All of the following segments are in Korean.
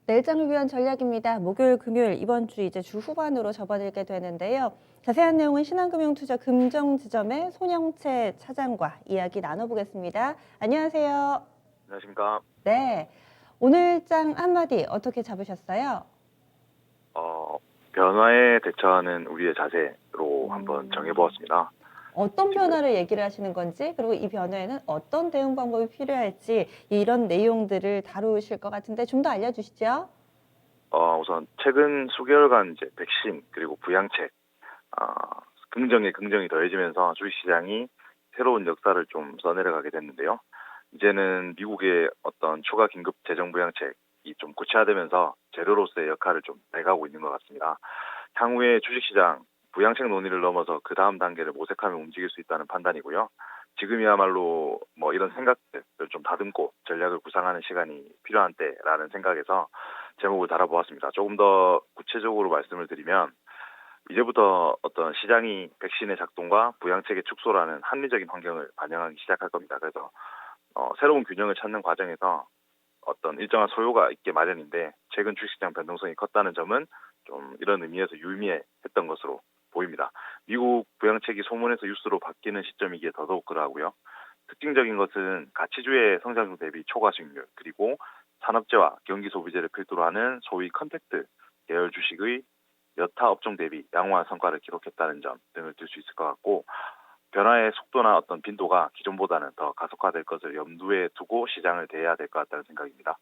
내일장을 위한 전략입니다. 목요일, 금요일 이번 주 이제 주 후반으로 접어들게 되는데요. 자세한 내용은 신한금융투자 금정지점의 손영채 차장과 이야기 나눠보겠습니다. 안녕하세요. 안녕하십니까. 네, 오늘 장 한마디 어떻게 잡으셨어요? 어, 변화에 대처하는 우리의 자세로 한번 음, 정해보았습니다. 어떤 지금 변화를 얘기를 하시는 건지, 그리고 이 변화에는 어떤 대응 방법이 필요할지 이런 내용들을 다루실 것 같은데 좀 더 알려주시죠. 우선 최근 수개월간 이제 백신 그리고 부양책 어, 긍정에 긍정이 더해지면서 주식시장이 새로운 역사를 좀 써내려가게 됐는데요. 이제는 미국의 어떤 추가 긴급 재정 부양책이 좀 구체화되면서 재료로서의 역할을 좀 해가고 있는 것 같습니다. 향후에 주식시장 부양책 논의를 넘어서 그 다음 단계를 모색하며 움직일 수 있다는 판단이고요. 지금이야말로 뭐 이런 생각들을 좀 다듬고 전략을 구상하는 시간이 필요한 때라는 생각에서 제목을 달아보았습니다. 조금 더 구체적으로 말씀을 드리면 이제부터 어떤 시장이 백신의 작동과 부양책의 축소라는 합리적인 환경을 반영하기 시작할 겁니다. 그래서 새로운 균형을 찾는 과정에서 어떤 일정한 소요가 있게 마련인데 최근 주식시장 변동성이 컸다는 점은 좀 이런 의미에서 유의미했던 것으로 보입니다. 미국 부양책이 소문에서 뉴스로 바뀌는 시점이기에 더더욱 그러하고요. 특징적인 것은 가치주의 성장률 대비 초과수익률 그리고 산업재와 경기 소비재를 필두로 하는 소위 컨택트 계열 주식의 여타 업종 대비 양호한 성과를 기록했다는 점 등을 들 수 있을 것 같고 변화의 속도나 어떤 빈도가 기존보다는 더 가속화될 것을 염두에 두고 시장을 대해야 될 것 같다는 생각입니다.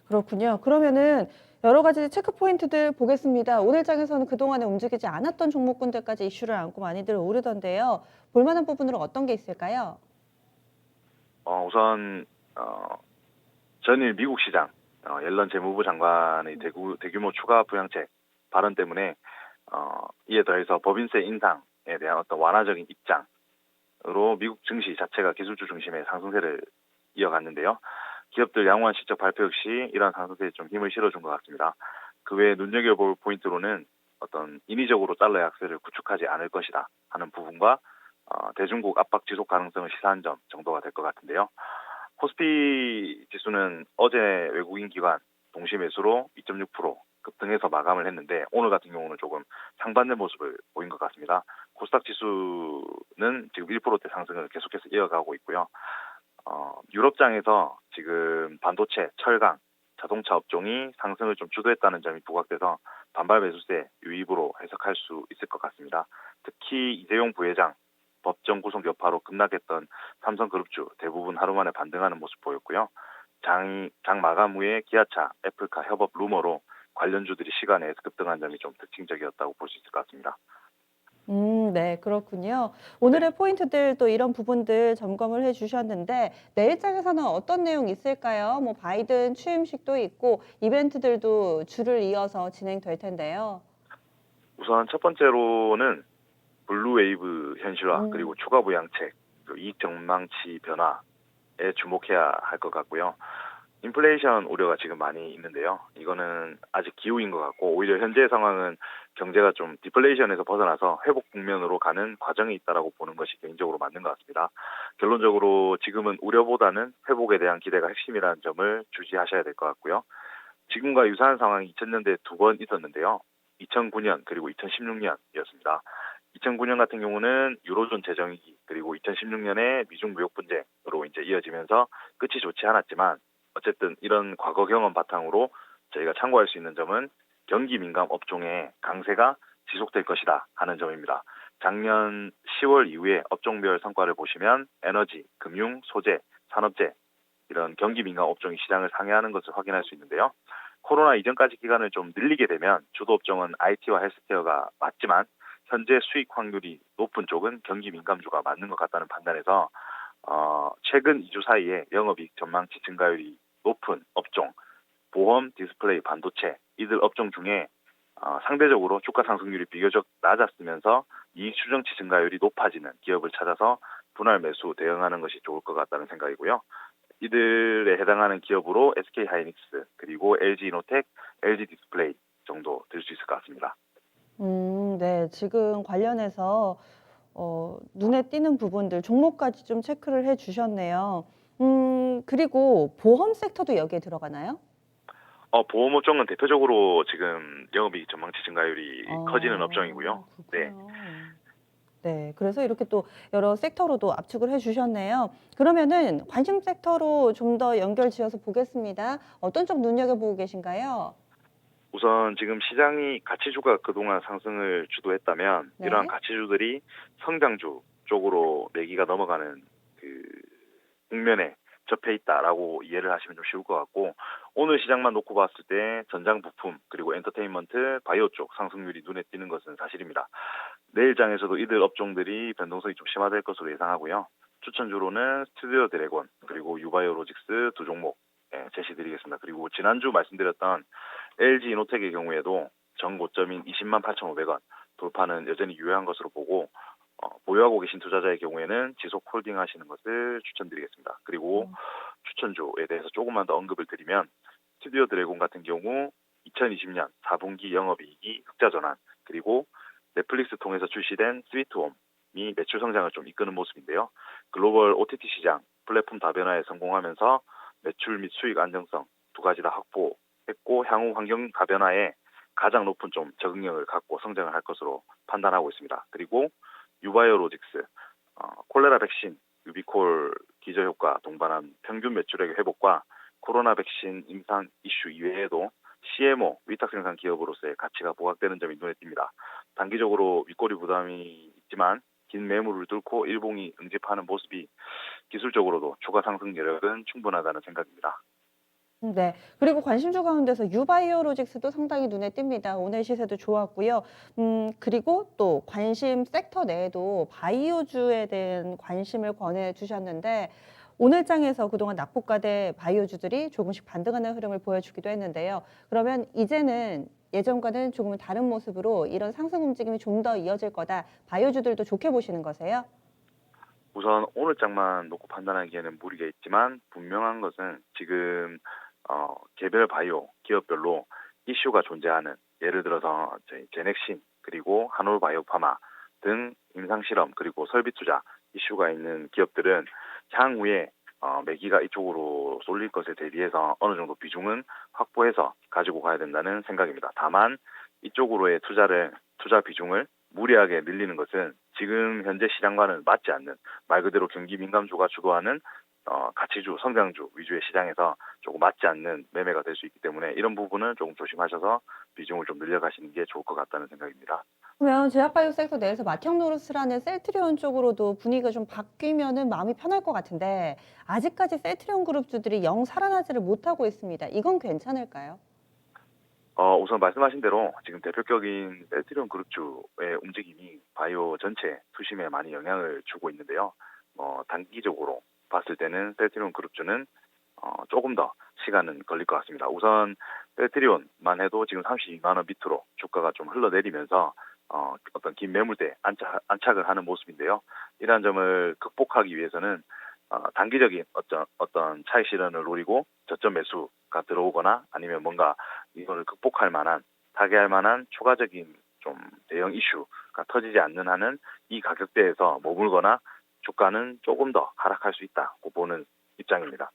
그렇군요. 그러면은 여러 가지 체크 포인트들 보겠습니다. 오늘 장에서는 그동안에 움직이지 않았던 종목군들까지 이슈를 안고 많이들 오르던데요. 볼만한 부분으로 어떤 게 있을까요? 우선 전일 미국 시장 옐런 재무부 장관의 대규모 추가 부양책 발언 때문에 이에 더해서 법인세 인상에 대한 어떤 완화적인 입장으로 미국 증시 자체가 기술주 중심의 상승세를 이어갔는데요. 기업들 양호한 실적 발표 역시 이러한 상승세에 좀 힘을 실어준 것 같습니다. 그 외에 눈여겨볼 포인트로는 어떤 인위적으로 달러 약세를 구축하지 않을 것이다 하는 부분과 대중국 압박 지속 가능성을 시사한 점 정도가 될 것 같은데요. 코스피 지수는 어제 외국인 기관 동시 매수로 2.6% 급등해서 마감을 했는데 오늘 같은 경우는 조금 상반된 모습을 보인 것 같습니다. 코스닥 지수는 지금 1%대 상승을 계속해서 이어가고 있고요. 유럽장에서 지금 반도체, 철강, 자동차 업종이 상승을 좀 주도했다는 점이 부각돼서 반발 매수세 유입으로 해석할 수 있을 것 같습니다. 특히 이재용 부회장 법정 구속 여파로 급락했던 삼성그룹주 대부분 하루 만에 반등하는 모습 보였고요. 장 마감 후에 기아차, 애플카 협업 루머로 관련주들이 시간에 급등한 점이 좀 특징적이었다고 볼 수 있을 것 같습니다. 네, 그렇군요. 네. 오늘의 포인트들 또 이런 부분들 점검을 해 주셨는데 내일 장에서는 어떤 내용 있을까요? 뭐 바이든 취임식도 있고 이벤트들도 줄을 이어서 진행될 텐데요. 우선 첫 번째로는 블루웨이브 현실화 음. 그리고 추가 부양책, 그리고 이익 전망치 변화에 주목해야 할 것 같고요. 인플레이션 우려가 지금 많이 있는데요. 이거는 아직 기우인 것 같고 오히려 현재 상황은 경제가 좀 디플레이션에서 벗어나서 회복 국면으로 가는 과정에 있다라고 보는 것이 개인적으로 맞는 것 같습니다. 결론적으로 지금은 우려보다는 회복에 대한 기대가 핵심이라는 점을 주시하셔야 될 것 같고요. 지금과 유사한 상황이 2000년대에 두 번 있었는데요. 2009년 그리고 2016년이었습니다. 2009년 같은 경우는 유로존 재정위기 그리고 2016년에 미중 무역 분쟁으로 이제 이어지면서 끝이 좋지 않았지만 어쨌든 이런 과거 경험 바탕으로 저희가 참고할 수 있는 점은 경기 민감 업종의 강세가 지속될 것이다 하는 점입니다. 작년 10월 이후에 업종별 성과를 보시면 에너지, 금융, 소재, 산업재 이런 경기 민감 업종이 시장을 상회하는 것을 확인할 수 있는데요. 코로나 이전까지 기간을 좀 늘리게 되면 주도 업종은 IT와 헬스케어가 맞지만 현재 수익 확률이 높은 쪽은 경기 민감주가 맞는 것 같다는 판단에서 최근 2주 사이에 영업이익 전망치 증가율이 높은 업종, 보험, 디스플레이, 반도체 이들 업종 중에 상대적으로 주가 상승률이 비교적 낮았으면서 이익 추정치 증가율이 높아지는 기업을 찾아서 분할 매수 대응하는 것이 좋을 것 같다는 생각이고요. 이들에 해당하는 기업으로 SK 하이닉스 그리고 LG 이노텍, LG 디스플레이 정도 들 수 있을 것 같습니다. 네. 지금 관련해서 눈에 띄는 부분들 종목까지 좀 체크를 해 주셨네요. 그리고 보험 섹터도 여기에 들어가나요? 보험업종은 대표적으로 지금 영업이익 전망치 증가율이 커지는 업종이고요. 네. 그렇군요. 네, 그래서 이렇게 또 여러 섹터로도 압축을 해주셨네요. 그러면은 관심 섹터로 좀 더 연결 지어서 보겠습니다. 어떤 쪽 눈여겨보고 계신가요? 우선 지금 시장이 가치주가 그동안 상승을 주도했다면 이러한 네. 가치주들이 성장주 쪽으로 매기가 넘어가는 그 국면에 접해 있다라고 이해를 하시면 좀 쉬울 것 같고, 오늘 시장만 놓고 봤을 때 전장 부품 그리고 엔터테인먼트, 바이오 쪽 상승률이 눈에 띄는 것은 사실입니다. 내일장에서도 이들 업종들이 변동성이 좀 심화될 것으로 예상하고요. 추천주로는 스튜디오 드래곤 그리고 유바이오로직스 두 종목 제시드리겠습니다. 그리고 지난주 말씀드렸던 LG 이노텍의 경우에도 전고점인 20만 8,500원 돌파는 여전히 유효한 것으로 보고, 보유하고 계신 투자자의 경우에는 지속 홀딩 하시는 것을 추천드리겠습니다. 그리고 추천주에 대해서 조금만 더 언급을 드리면, 스튜디오 드래곤 같은 경우 2020년 4분기 영업이익이 흑자 전환, 그리고 넷플릭스 통해서 출시된 스위트홈이 매출 성장을 좀 이끄는 모습인데요. 글로벌 OTT 시장 플랫폼 다변화에 성공하면서 매출 및 수익 안정성 두 가지 다 확보했고, 향후 환경 다변화에 가장 높은 좀 적응력을 갖고 성장을 할 것으로 판단하고 있습니다. 그리고 유바이오로직스, 콜레라 백신, 유비콜 기저효과 동반한 평균 매출액의 회복과 코로나 백신 임상 이슈 이외에도 CMO, 위탁 생산 기업으로서의 가치가 부각되는 점이 눈에 띕니다. 단기적으로 윗꼬리 부담이 있지만 긴 매물을 뚫고 일봉이 응집하는 모습이 기술적으로도 추가 상승 여력은 충분하다는 생각입니다. 네. 그리고 관심주 가운데서 유바이오로직스도 상당히 눈에 띕니다. 오늘 시세도 좋았고요. 그리고 또 관심 섹터 내에도 바이오주에 대한 관심을 권해주셨는데, 오늘 장에서 그동안 낙폭과대 바이오주들이 조금씩 반등하는 흐름을 보여주기도 했는데요. 그러면 이제는 예전과는 조금은 다른 모습으로 이런 상승 움직임이 좀 더 이어질 거다. 바이오주들도 좋게 보시는 거세요? 우선 오늘 장만 놓고 판단하기에는 무리가 있지만, 분명한 것은 지금 개별 바이오 기업별로 이슈가 존재하는, 예를 들어서 저희 제넥신 그리고 한올 바이오파마 등 임상실험 그리고 설비 투자 이슈가 있는 기업들은 향후에 매기가 이쪽으로 쏠릴 것에 대비해서 어느 정도 비중은 확보해서 가지고 가야 된다는 생각입니다. 다만 이쪽으로의 투자 비중을 무리하게 늘리는 것은 지금 현재 시장과는 맞지 않는, 말 그대로 경기 민감주가 주도하는 가치주, 성장주 위주의 시장에서 조금 맞지 않는 매매가 될 수 있기 때문에 이런 부분은 조금 조심하셔서 비중을 좀 늘려가시는 게 좋을 것 같다는 생각입니다. 그러면 제약바이오 섹터 내에서 마티형노르스라는 셀트리온 쪽으로도 분위기가 좀 바뀌면은 마음이 편할 것 같은데, 아직까지 셀트리온 그룹주들이 영 살아나지를 못하고 있습니다. 이건 괜찮을까요? 우선 말씀하신 대로 지금 대표격인 셀트리온 그룹주의 움직임이 바이오 전체 투심에 많이 영향을 주고 있는데요. 단기적으로 봤을 때는 셀트리온 그룹주는 조금 더 시간은 걸릴 것 같습니다. 우선 셀트리온만 해도 지금 32만 원 밑으로 주가가 좀 흘러내리면서 어떤 긴 매물대에 안착을 하는 모습인데요. 이러한 점을 극복하기 위해서는 단기적인 어떤 차익 실현을 노리고 저점 매수가 들어오거나, 아니면 뭔가 이거를 극복할 만한, 타개할 만한 추가적인 좀 대형 이슈가 터지지 않는 한은 이 가격대에서 머물거나 주가는 조금 더 하락할 수 있다고 보는 입장입니다.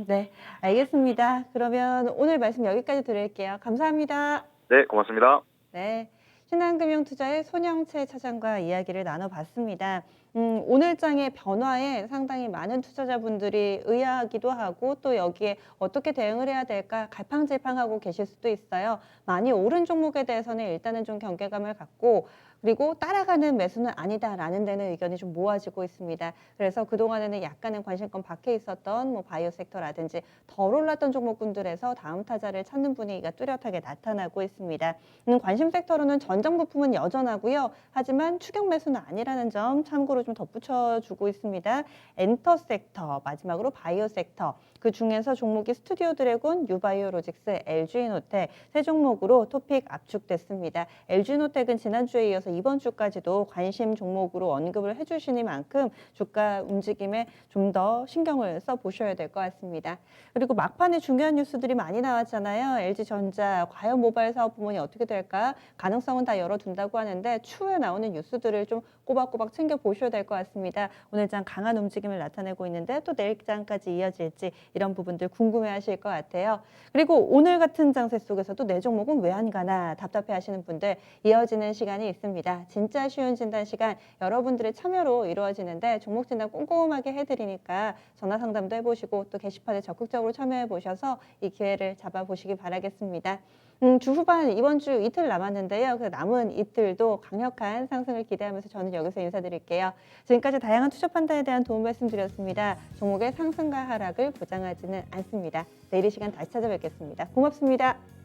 네, 알겠습니다. 그러면 오늘 말씀 여기까지 드릴게요. 감사합니다. 네, 고맙습니다. 네, 신한금융투자의 손영채 차장과 이야기를 나눠봤습니다. 오늘 장의 변화에 상당히 많은 투자자분들이 의아하기도 하고, 또 여기에 어떻게 대응을 해야 될까 갈팡질팡하고 계실 수도 있어요. 많이 오른 종목에 대해서는 일단은 좀 경계감을 갖고, 그리고 따라가는 매수는 아니다라는 데는 의견이 좀 모아지고 있습니다. 그래서 그동안에는 약간은 관심권 밖에 있었던 뭐 바이오 섹터라든지 덜 올랐던 종목군들에서 다음 타자를 찾는 분위기가 뚜렷하게 나타나고 있습니다. 관심 섹터로는 전장 부품은 여전하고요. 하지만 추격 매수는 아니라는 점 참고로 좀 덧붙여주고 있습니다. 엔터 섹터, 마지막으로 바이오 섹터, 그 중에서 종목이 스튜디오 드래곤, 유바이오로직스, LG이노텍 세 종목으로 토픽 압축됐습니다. LG이노텍은 지난주에 이어서 이번 주까지도 관심 종목으로 언급을 해주시니만큼 주가 움직임에 좀 더 신경을 써보셔야 될 것 같습니다. 그리고 막판에 중요한 뉴스들이 많이 나왔잖아요. LG전자, 과연 모바일 사업 부문이 어떻게 될까? 가능성은 다 열어둔다고 하는데 추후에 나오는 뉴스들을 좀 꼬박꼬박 챙겨 보셔야 될 것 같습니다. 오늘 장 강한 움직임을 나타내고 있는데 또 내일 장까지 이어질지 이런 부분들 궁금해하실 것 같아요. 그리고 오늘 같은 장세 속에서도 내 종목은 왜 안 가나 답답해하시는 분들 이어지는 시간이 있습니다. 진짜 쉬운 진단 시간 여러분들의 참여로 이루어지는데 종목 진단 꼼꼼하게 해드리니까 전화 상담도 해보시고 또 게시판에 적극적으로 참여해 보셔서 이 기회를 잡아보시기 바라겠습니다. 주 후반 이번 주 이틀 남았는데요. 그 남은 이틀도 강력한 상승을 기대하면서 저는 여기서 인사드릴게요. 지금까지 다양한 투자 판단에 대한 도움 말씀드렸습니다. 종목의 상승과 하락을 보장하지는 않습니다. 내일 이 시간 다시 찾아뵙겠습니다. 고맙습니다.